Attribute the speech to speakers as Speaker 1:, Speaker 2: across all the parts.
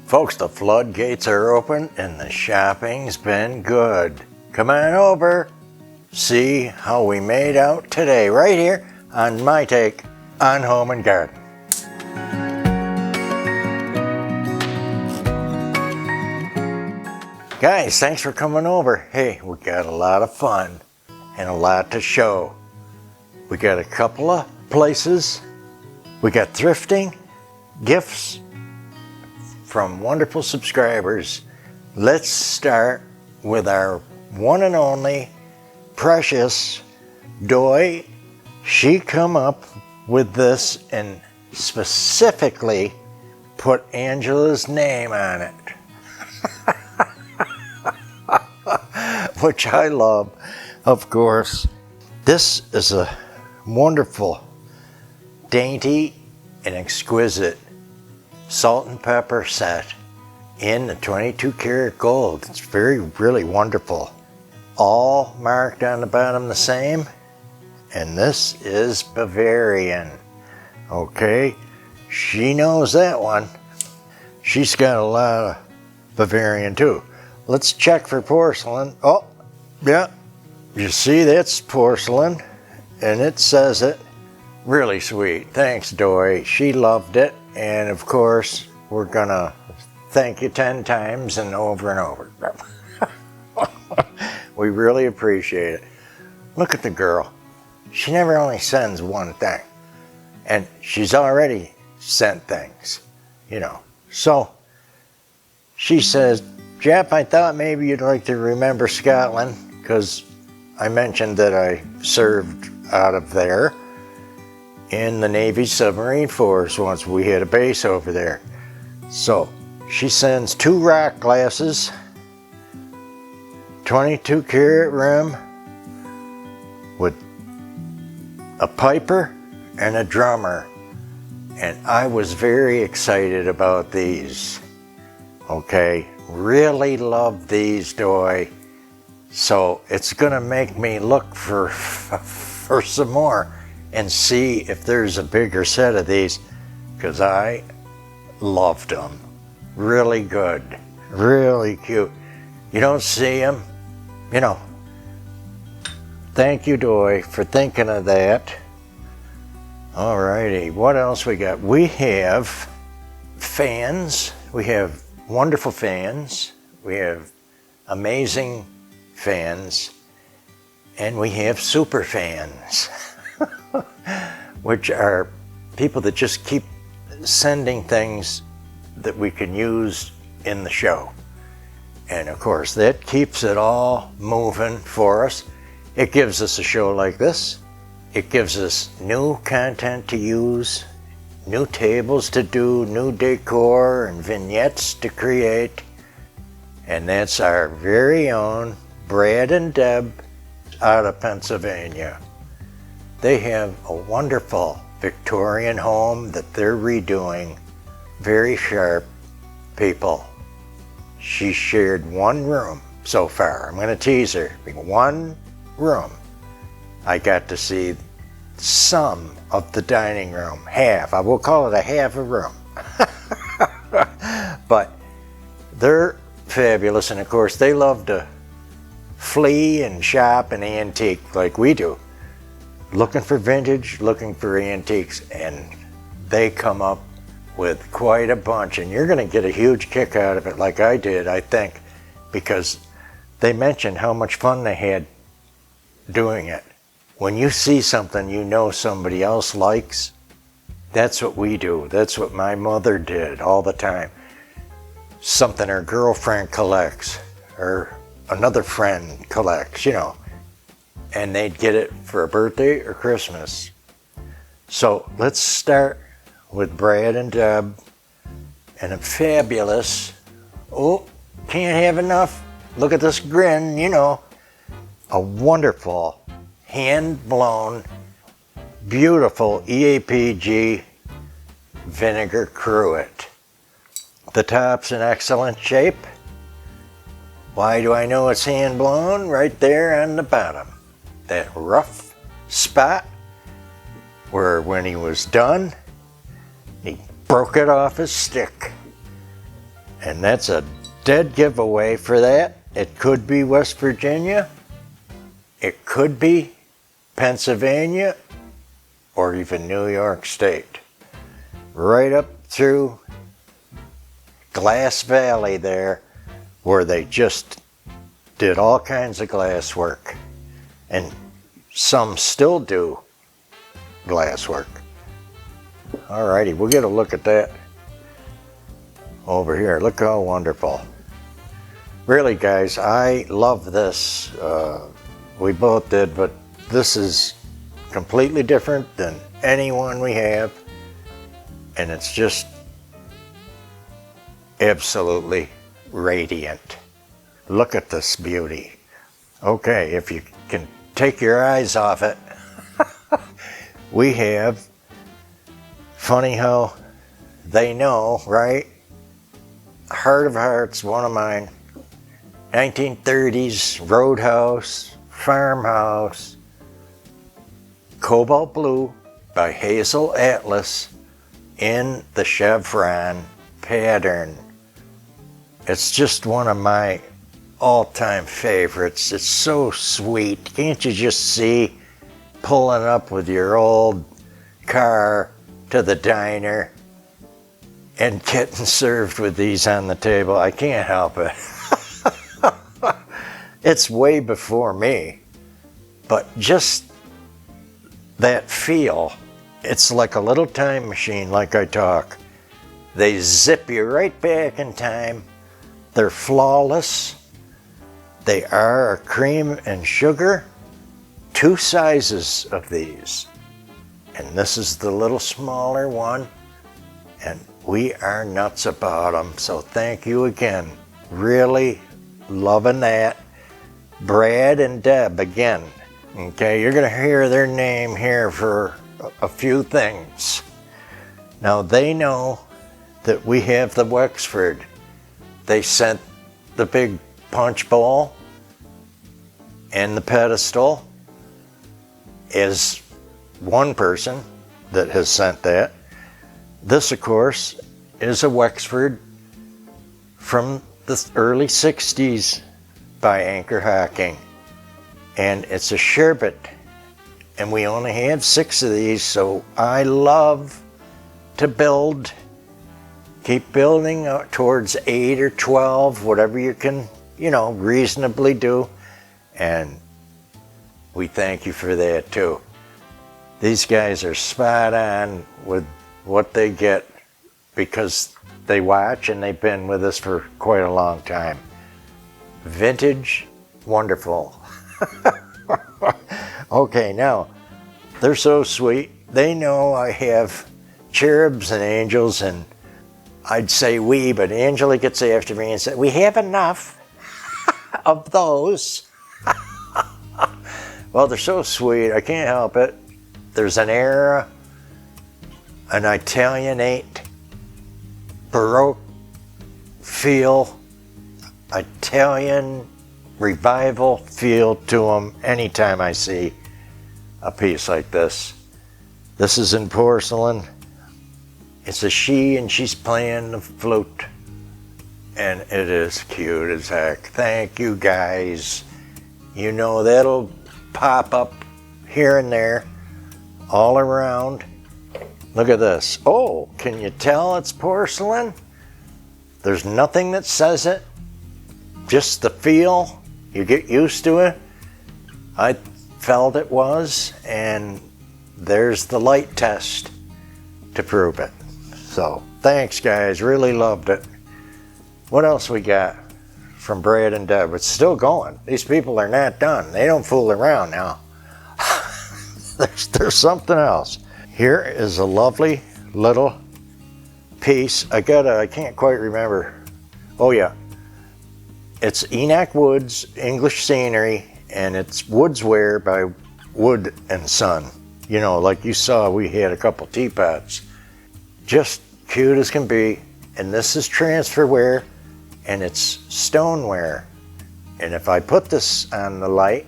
Speaker 1: Folks, the floodgates are open and the shopping's been good. Come on over, see how we made out today right here on my take on home and garden. Guys, thanks for coming over. Hey, we got a lot of fun and a lot to show. We got a couple of places. We got thrifting, gifts from wonderful subscribers. Let's start with our one and only precious Doi. She come up with this and specifically put Angela's name on it. Which I love, of course. This is a wonderful, dainty, and exquisite salt and pepper set in the 22 karat gold. It's really wonderful. All marked on the bottom the same, and this is Bavarian. Okay, she knows that one. She's got a lot of Bavarian too. Let's check for porcelain. Oh, yeah, you see that's porcelain, and it says it. Really sweet. Thanks, Doi. She loved it. And of course, we're gonna thank you 10 times and over. We really appreciate it. Look at the girl. She never only sends one thing. And she's already sent things, you know. So, she says, Jeff, I thought maybe you'd like to remember Scotland, because I mentioned that I served out of there in the Navy submarine force once. We had a base over there. So she sends 2 rock glasses, 22 karat rim with a piper and a drummer. And I was very excited about these. Okay, really love these, Doi. So it's gonna make me look for some more and see if there's a bigger set of these, because I loved them. Really good, really cute. You don't see them, you know. Thank you, Doi, for thinking of that. Alrighty, what else we got? We have fans. We have wonderful fans. We have amazing fans. And we have super fans. Which are people that just keep sending things that we can use in the show. And of course, that keeps it all moving for us. It gives us a show like this. It gives us new content to use, new tables to do, new decor and vignettes to create. And that's our very own Brad and Deb out of Pennsylvania. They have a wonderful Victorian home that they're redoing. Very sharp people. She shared 1 room so far. I'm gonna tease her. 1 room. I got to see some of the dining room. Half. I will call it a half a room. But they're fabulous, and of course they love to flea and shop and antique like we do. Looking for vintage, looking for antiques, and they come up with quite a bunch, and you're gonna get a huge kick out of it like I did, I think, because they mentioned how much fun they had doing it. When you see something you know somebody else likes, that's what we do. That's what my mother did all the time. Something her girlfriend collects, or another friend collects, you know. And they'd get it for a birthday or Christmas. So let's start with Brad and Deb and a fabulous, oh, can't have enough. Look at this grin, you know. A wonderful, hand-blown, beautiful EAPG vinegar cruet. The top's in excellent shape. Why do I know it's hand-blown? Right there on the bottom. That rough spot where when he was done, he broke it off his stick. And that's a dead giveaway for that. It could be West Virginia, it could be Pennsylvania, or even New York State. Right up through Glass Valley there, where they just did all kinds of glass work. And some still do glass work. Alrighty, we'll get a look at that over here. Look how wonderful. Really, guys, I love this. We both did, but this is completely different than any one we have. And it's just absolutely radiant. Look at this beauty. Okay, if you can take your eyes off it, we have, funny how they know, right? Heart of Hearts, one of mine. 1930s Roadhouse, Farmhouse, Cobalt Blue by Hazel Atlas in the chevron pattern. It's just one of my all-time favorites. It's so sweet. Can't you just see pulling up with your old car to the diner and getting served with these on the table? I can't help it. It's way before me, but just that feel, it's like a little time machine, like I talk. They zip you right back in time. They're flawless. They are a cream and sugar. 2 sizes of these. And this is the little smaller one. And we are nuts about them. So thank you again. Really loving that. Brad and Deb again. Okay, you're going to hear their name here for a few things. Now they know that we have the Wexford. They sent the big punch bowl and the pedestal is one person that has sent that. This, of course, is a Wexford from the early 60s by Anchor Hocking. And it's a sherbet. And we only have 6 of these, so I love to build. Keep building towards 8 or 12, whatever you can, reasonably do. And we thank you for that too. These guys are spot on with what they get because they watch and they've been with us for quite a long time. Vintage, wonderful. Okay, now, they're so sweet. They know I have cherubs and angels, and I'd say we, but Angela gets after me and said, we have enough of those. Well, they're so sweet, I can't help it. There's an era, an Italianate, Baroque feel, Italian revival feel to them anytime I see a piece like this. This is in porcelain. It's a she and she's playing the flute. And it is cute as heck. Thank you guys. That'll pop up here and there, all around. Look at this. Oh, can you tell it's porcelain? There's nothing that says it. Just the feel. You get used to it. I felt it was, and there's the light test to prove it. So, thanks guys, really loved it. What else we got from Brad and Deb? It's still going. These people are not done. They don't fool around now. there's something else. Here is a lovely little piece. I can't quite remember. Oh yeah. It's Enoch Wood's English Scenery, and it's Woodsware by Wood and Son. Like you saw, we had a couple teapots. Just cute as can be. And this is transferware, and it's stoneware. And if I put this on the light,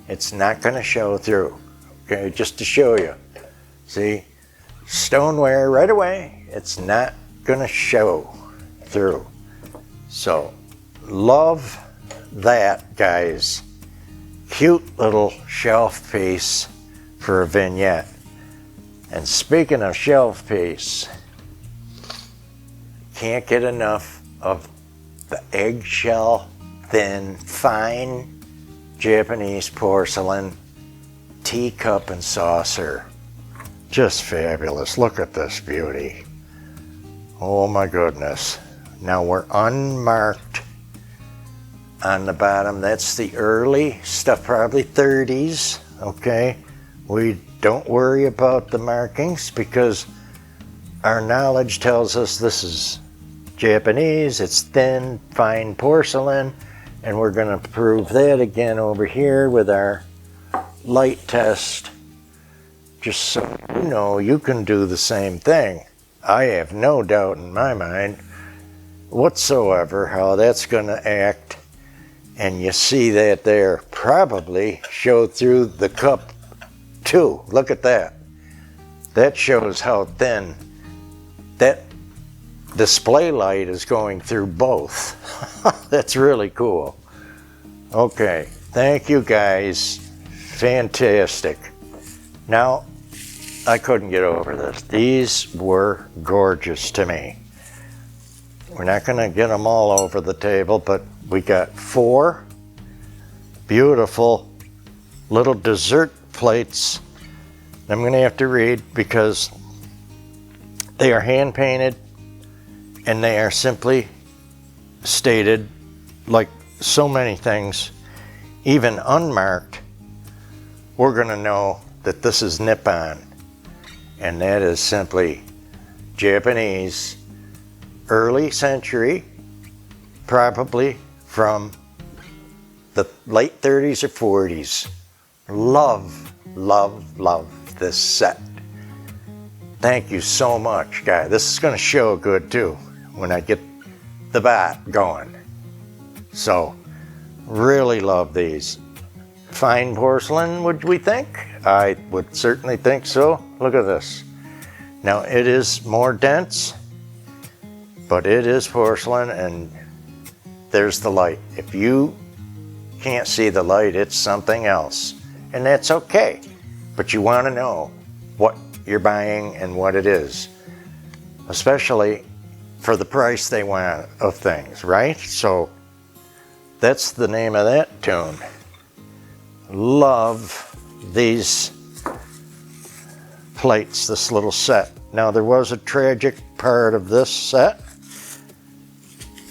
Speaker 1: it's not going to show through. Okay, just to show you. See, stoneware right away, it's not going to show through. So, love that, guys. Cute little shelf piece for a vignette. And speaking of shelf piece, can't get enough of the eggshell thin, fine Japanese porcelain teacup and saucer. Just fabulous. Look at this beauty. Oh my goodness. Now we're unmarked on the bottom. That's the early stuff, probably 30s, okay? We don't worry about the markings because our knowledge tells us this is Japanese, it's thin, fine porcelain, and we're going to prove that again over here with our light test, just so you know you can do the same thing. I have no doubt in my mind whatsoever how that's going to act, and you see that there probably showed through the cup too. Look at that. That shows how thin that display light is going through both. That's really cool. Okay, thank you guys. Fantastic. Now, I couldn't get over this. These were gorgeous to me. We're not going to get them all over the table, but we got 4 beautiful little dessert plates. I'm going to have to read because they are hand painted and they are simply stated like so many things, even unmarked. We're going to know that this is Nippon, and that is simply Japanese, early century, probably from the late 30s or 40s. Love, love, love this set. Thank you so much, guys. This is going to show good too when I get the bat going. So, really love these. Fine porcelain, would we think? I would certainly think so. Look at this. Now, it is more dense, but it is porcelain, and there's the light. If you can't see the light, it's something else, and that's okay. But you want to know what you're buying and what it is, especially for the price they want of things, right? So that's the name of that tune. Love these plates, this little set. Now, there was a tragic part of this set,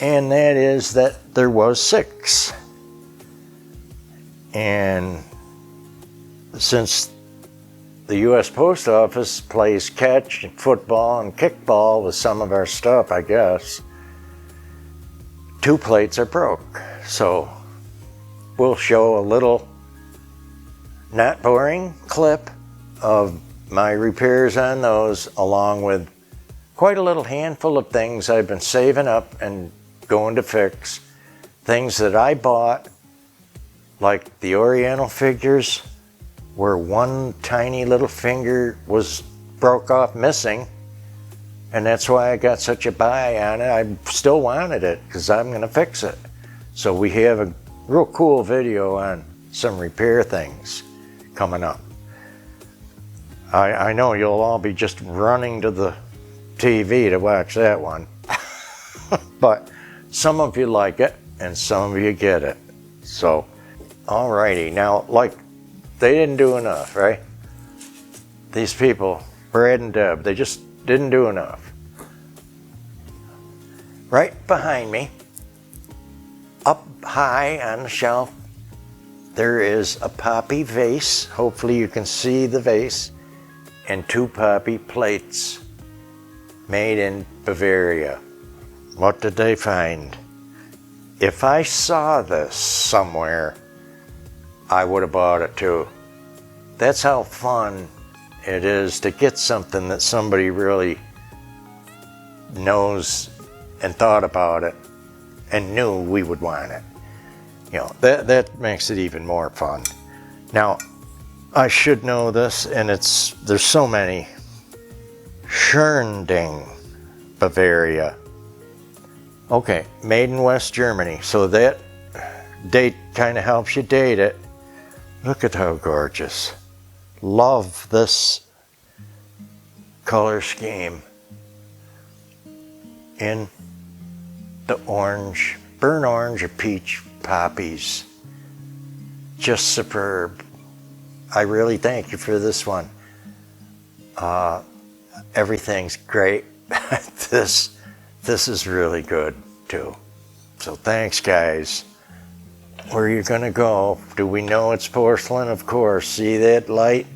Speaker 1: and that is that there was 6. And since the U.S. Post Office plays catch and football and kickball with some of our stuff, I guess, 2 plates are broke. So we'll show a little not boring clip of my repairs on those, along with quite a little handful of things I've been saving up and going to fix. Things that I bought, like the Oriental figures, where one tiny little finger was broke off missing, and that's why I got such a buy on it. I still wanted it because I'm going to fix it. So we have a real cool video on some repair things coming up. I know you'll all be just running to the TV to watch that one. But some of you like it and some of you get it. So, alrighty. Now, like, they didn't do enough, right? These people, Brad and Deb, they just didn't do enough. Right behind me, up high on the shelf, there is a poppy vase. Hopefully you can see the vase. And 2 poppy plates made in Bavaria. What did they find? If I saw this somewhere, I would have bought it too. That's how fun it is to get something that somebody really knows and thought about it and knew we would want it. You know, that makes it even more fun. Now, I should know this, and there's so many. Schönding, Bavaria. Okay, made in West Germany. So that date kind of helps you date it. Look at how gorgeous. Love this color scheme in the orange, burnt orange or peach poppies. Just superb. I really thank you for this one. Everything's great. This is really good too. So thanks, guys. Where are you gonna go? Do we know it's porcelain? Of course. See that light?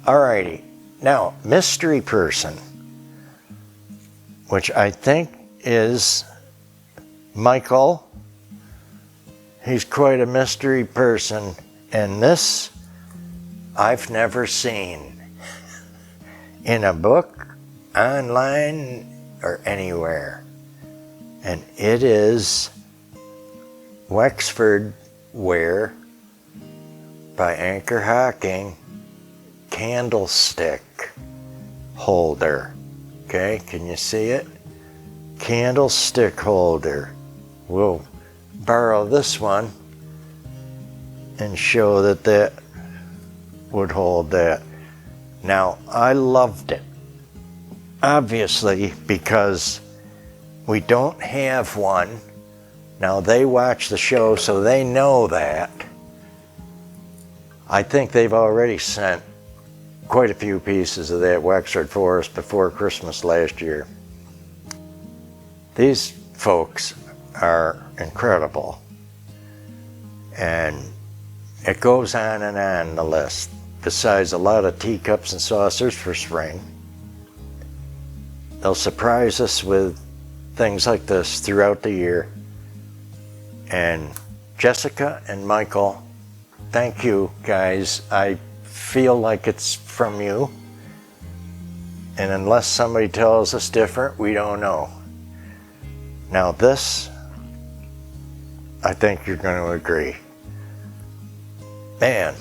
Speaker 1: Alrighty. Now, mystery person, which I think is Michael. He's quite a mystery person, and this I've never seen in a book, online, or anywhere. And it is Wexford Ware by Anchor Hocking candlestick holder. Okay, can you see it? Candlestick holder. We'll borrow this one and show that that would hold that. Now, I loved it, obviously, because we don't have one. Now, they watch the show, so they know that. I think they've already sent quite a few pieces of that Wexford for us before Christmas last year. These folks are incredible. And it goes on and on the list. Besides a lot of teacups and saucers for spring, they'll surprise us with things like this throughout the year. And Jessica and Michael, thank you, guys. I feel like it's from you. And unless somebody tells us different, we don't know. Now this, I think you're going to agree. Man,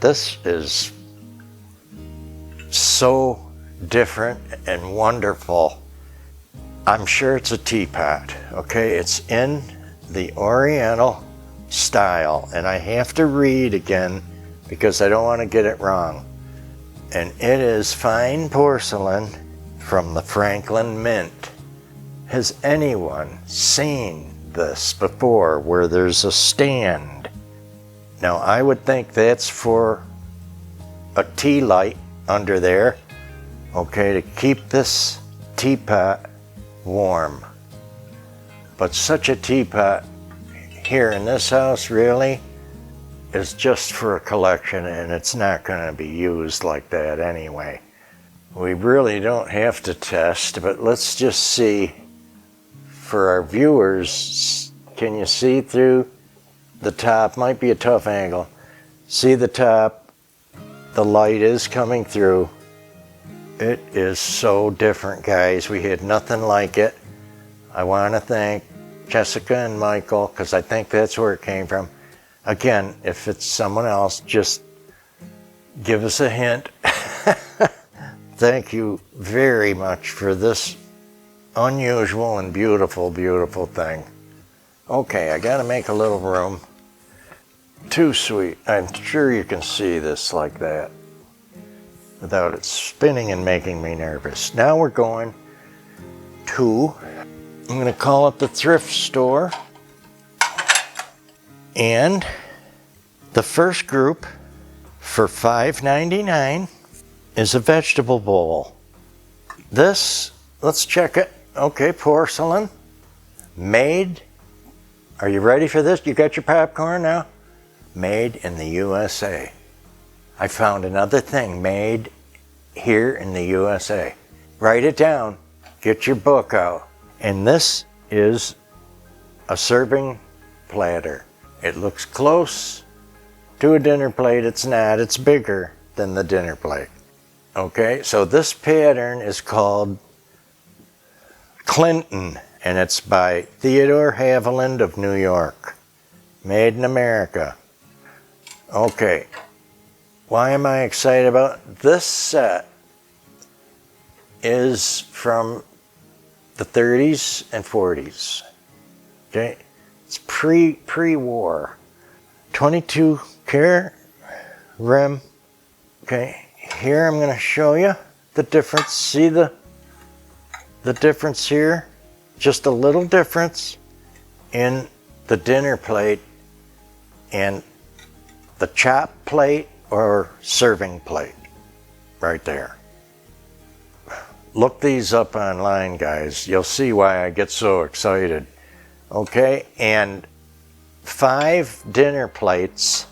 Speaker 1: this is so different and wonderful. I'm sure it's a teapot, okay? It's in the Oriental style, and I have to read again because I don't want to get it wrong. And it is fine porcelain from the Franklin Mint. Has anyone seen this before where there's a stand? Now, I would think that's for a tea light under there, okay, to keep this teapot warm. But such a teapot here in this house really is just for a collection, and it's not going to be used like that anyway. We really don't have to test, but let's just see for our viewers. Can you see through the top? Might be a tough angle. See the top? The light is coming through. It is so different, guys. We had nothing like it. I want to thank Jessica and Michael, because I think that's where it came from. Again, if it's someone else, just give us a hint. Thank you very much for this unusual and beautiful, beautiful thing. Okay, I gotta make a little room. Too sweet. I'm sure you can see this like that without it spinning and making me nervous. Now we're going to, I'm gonna call it the thrift store. And the first group for $5.99 is a vegetable bowl. This, let's check it. Okay, porcelain, made, are you ready for this? You got your popcorn now? Made in the USA. I found another thing made here in the USA. Write it down, get your book out. And this is a serving platter. It looks close to a dinner plate. It's not, it's bigger than the dinner plate. Okay, so this pattern is called Clinton, and it's by Theodore Haviland of New York. Made in America. Okay, why am I excited about it? This set is from the 30s and 40s. Okay, it's pre-war. 22 karat rim. Okay, here I'm going to show you the difference. See the difference here? Just a little difference in the dinner plate and the chop plate or serving plate right there. Look these up online, guys. You'll see why I get so excited. Okay, and 5 dinner plates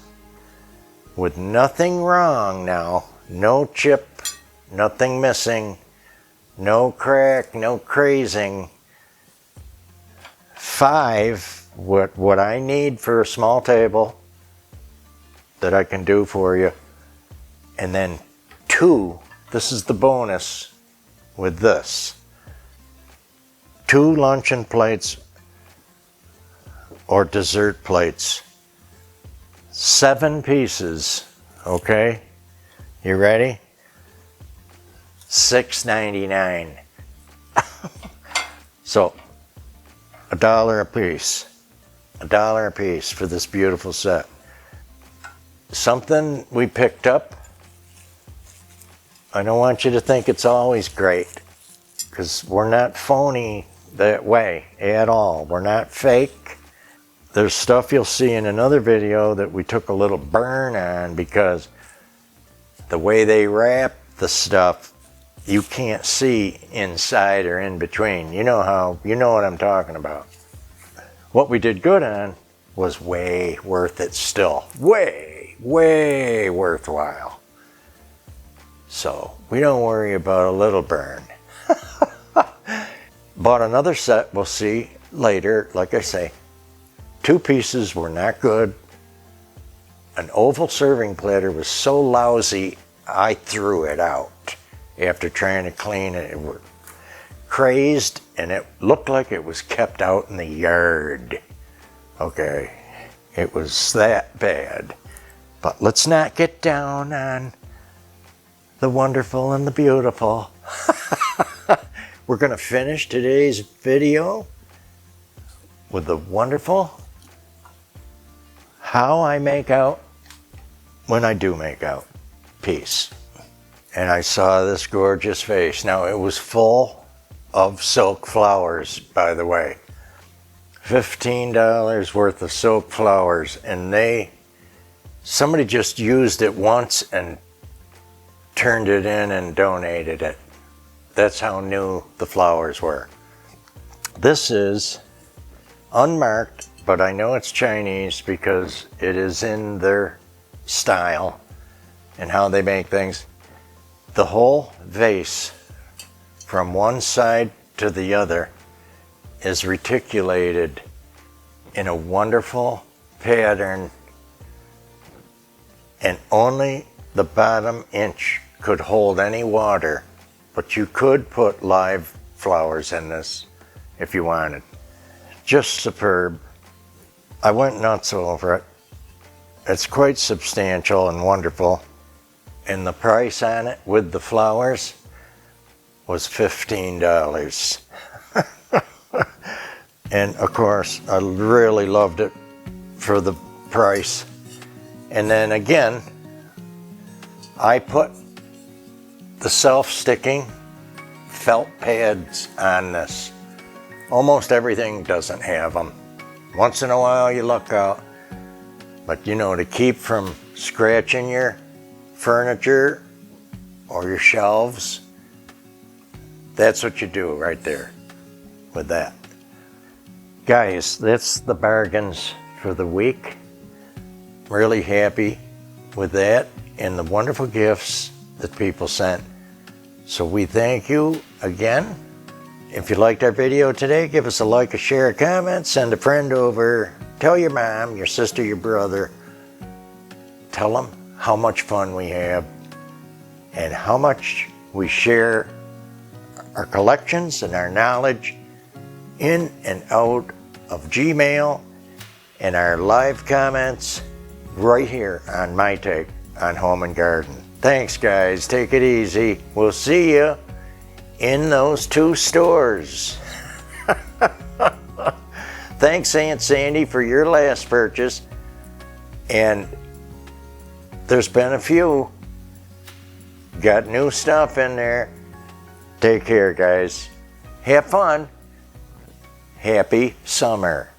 Speaker 1: with nothing wrong now. No chip, nothing missing, no crack, no crazing. 5, what I need for a small table that I can do for you. And then 2, this is the bonus with this. 2 luncheon plates or dessert plates. 7 pieces, okay? You ready? $6.99. So, $1 a piece. $1 a piece for this beautiful set. Something we picked up. I don't want you to think it's always great, because we're not phony that way at all. We're not fake. There's stuff you'll see in another video that we took a little burn on because the way they wrap the stuff, you can't see inside or in between. You know what I'm talking about. What we did good on was way worth it still. Way worthwhile. So we don't worry about a little burn. Bought another set, we'll see later. Like I say, 2 pieces were not good. An oval serving platter was so lousy, I threw it out after trying to clean it. It was crazed, and it looked like it was kept out in the yard. Okay, it was that bad. But let's not get down on the wonderful and the beautiful. We're going to finish today's video with the wonderful how I make out when I do make out piece. And I saw this gorgeous vase. Now, it was full of silk flowers, by the way. $15 worth of silk flowers, and somebody just used it once and turned it in and donated it. That's how new the flowers were. This is unmarked, but I know it's Chinese because it is in their style and how they make things. The whole vase from one side to the other is reticulated in a wonderful pattern, and only the bottom inch could hold any water, but you could put live flowers in this if you wanted. Just superb. I went nuts over it. It's quite substantial and wonderful, and the price on it with the flowers was $15. And of course, I really loved it for the price. And then again, I put the self-sticking felt pads on this. Almost everything doesn't have them. Once in a while you luck out. But to keep from scratching your furniture or your shelves, that's what you do right there with that. Guys, that's the bargains for the week. Really happy with that and the wonderful gifts that people sent. So we thank you again. If you liked our video today, give us a like, a share, a comment, send a friend over, tell your mom, your sister, your brother. Tell them how much fun we have and how much we share our collections and our knowledge in and out of Gmail and our live comments right here on My Take on Home and Garden. Thanks, guys. Take it easy. We'll see you in those 2 stores. thanks Aunt Sandy for your last purchase. And there's been a few. Got new stuff in there. Take care, guys. Have fun. Happy summer.